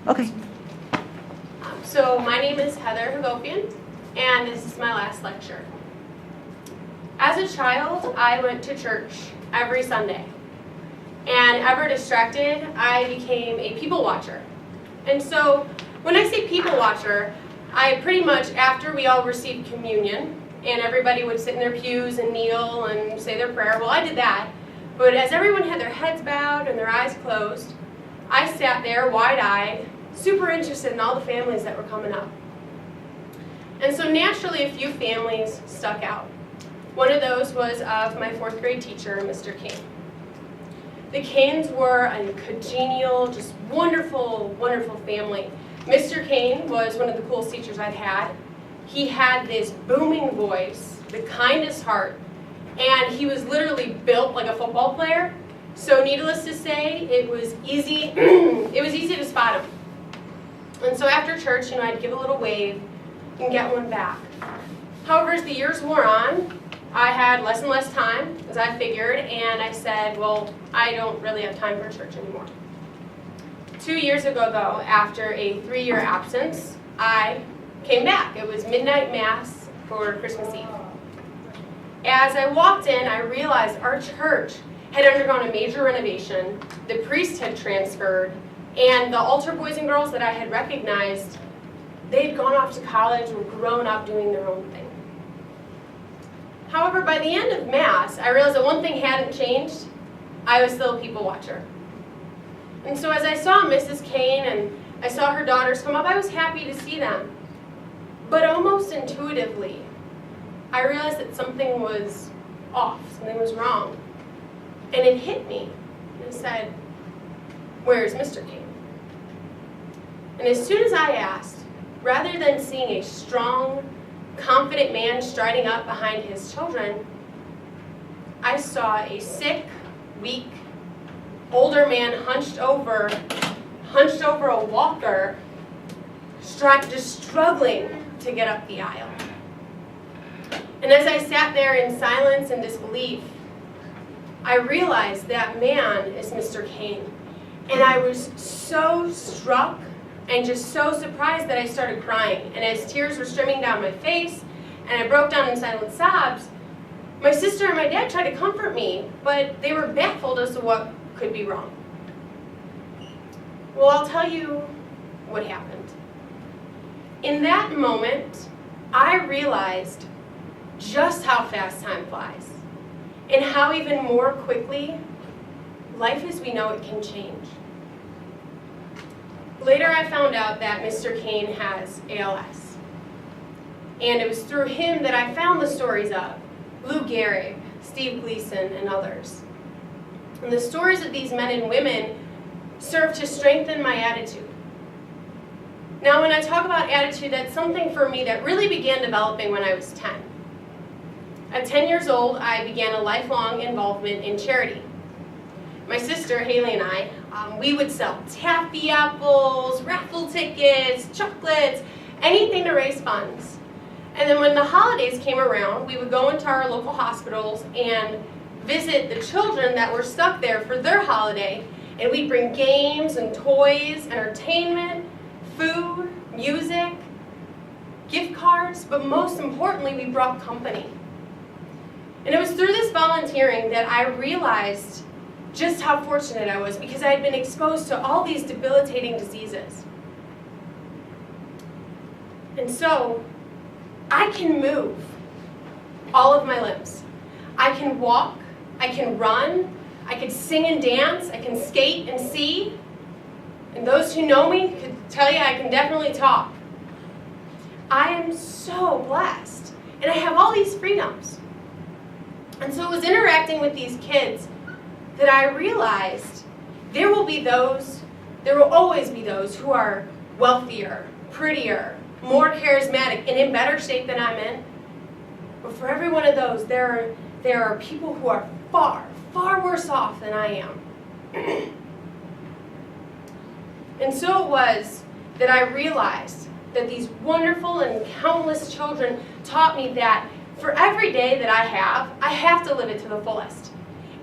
Okay. So my name is Heather Hagopian, and this is my last lecture. As a child, I went to church every Sunday. And ever distracted, I became a people watcher. And so when I say people watcher, I pretty much, after we all received communion, and everybody would sit in their pews and kneel and say their prayer, well, I did that. But as everyone had their heads bowed and their eyes closed, I sat there wide-eyed, super interested in all the families that were coming up. And so naturally, a few families stuck out. One of those was of my 4th grade teacher, Mr. King. The Canes were a congenial, just wonderful, wonderful family. Mr. Kane was one of the coolest teachers I'd had. He had this booming voice, the kindest heart, and he was literally built like a football player. So needless to say, it was easy. It was easy to spot him. And so after church, I'd give a little wave and get one back. However, as the years wore on, I had less and less time, as I figured, and I said, well, I don't really have time for church anymore. 2 years ago, though, after a 3-year absence, I came back. It was midnight mass for Christmas Eve. As I walked in, I realized our church had undergone a major renovation, the priest had transferred, and the altar boys and girls that I had recognized, they'd gone off to college, were grown up doing their own thing. However, by the end of Mass, I realized that one thing hadn't changed. I was still a people watcher. And so as I saw Mrs. Kane and I saw her daughters come up, I was happy to see them. But almost intuitively, I realized that something was off, something was wrong. And it hit me. And it said, where's Mr. Kane? And as soon as I asked, rather than seeing a strong, confident man striding up behind his children, I saw a sick, weak, older man hunched over a walker, just struggling to get up the aisle. And as I sat there in silence and disbelief, I realized that man is Mr. Kane. And I was so struck and just so surprised that I started crying. And as tears were streaming down my face, and I broke down in silent sobs, my sister and my dad tried to comfort me, but they were baffled as to what could be wrong. Well, I'll tell you what happened. In that moment, I realized just how fast time flies, and how even more quickly life as we know it can change. Later I found out that Mr. Kane has ALS. And it was through him that I found the stories of Lou Gehrig, Steve Gleason, and others. And the stories of these men and women served to strengthen my attitude. Now when I talk about attitude, that's something for me that really began developing when I was 10. At 10 years old, I began a lifelong involvement in charity. My sister, Haley, and I, we would sell taffy apples, raffle tickets, chocolates, anything to raise funds. And then when the holidays came around, we would go into our local hospitals and visit the children that were stuck there for their holiday, and we'd bring games and toys, entertainment, food, music, gift cards, but most importantly, we brought company. And it was through this volunteering that I realized just how fortunate I was, because I had been exposed to all these debilitating diseases. And so, I can move all of my limbs. I can walk, I can run, I can sing and dance, I can skate and see. And those who know me could tell you I can definitely talk. I am so blessed, and I have all these freedoms. And so it was interacting with these kids that I realized there will always be those who are wealthier, prettier, more charismatic, and in better shape than I'm in. But for every one of those, there are people who are far, far worse off than I am. And so it was that I realized that these wonderful and countless children taught me that for every day that I have to live it to the fullest.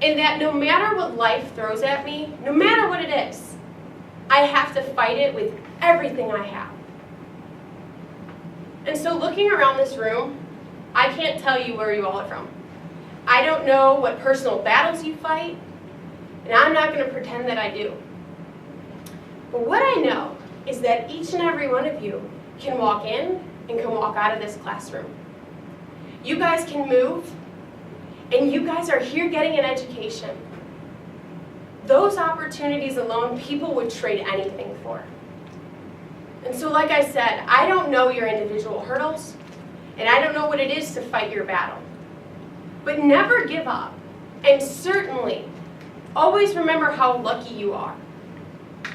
And that no matter what life throws at me, no matter what it is, I have to fight it with everything I have. And so looking around this room, I can't tell you where you all are from. I don't know what personal battles you fight, and I'm not going to pretend that I do. But what I know is that each and every one of you can walk in and can walk out of this classroom. You guys can move, and you guys are here getting an education. Those opportunities alone, people would trade anything for. And so like I said, I don't know your individual hurdles, and I don't know what it is to fight your battle. But never give up, and certainly always remember how lucky you are.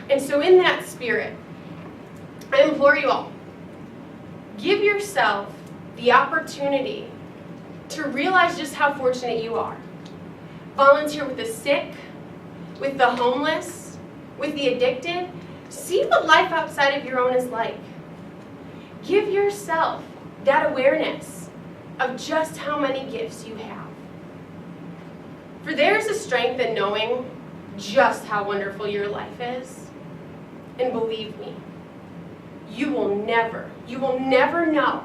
And so in that spirit, I implore you all, give yourself the opportunity to realize just how fortunate you are. Volunteer with the sick, with the homeless, with the addicted. See what life outside of your own is like. Give yourself that awareness of just how many gifts you have. For there is a strength in knowing just how wonderful your life is. And believe me, you will never know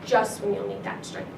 just when you'll need that strength.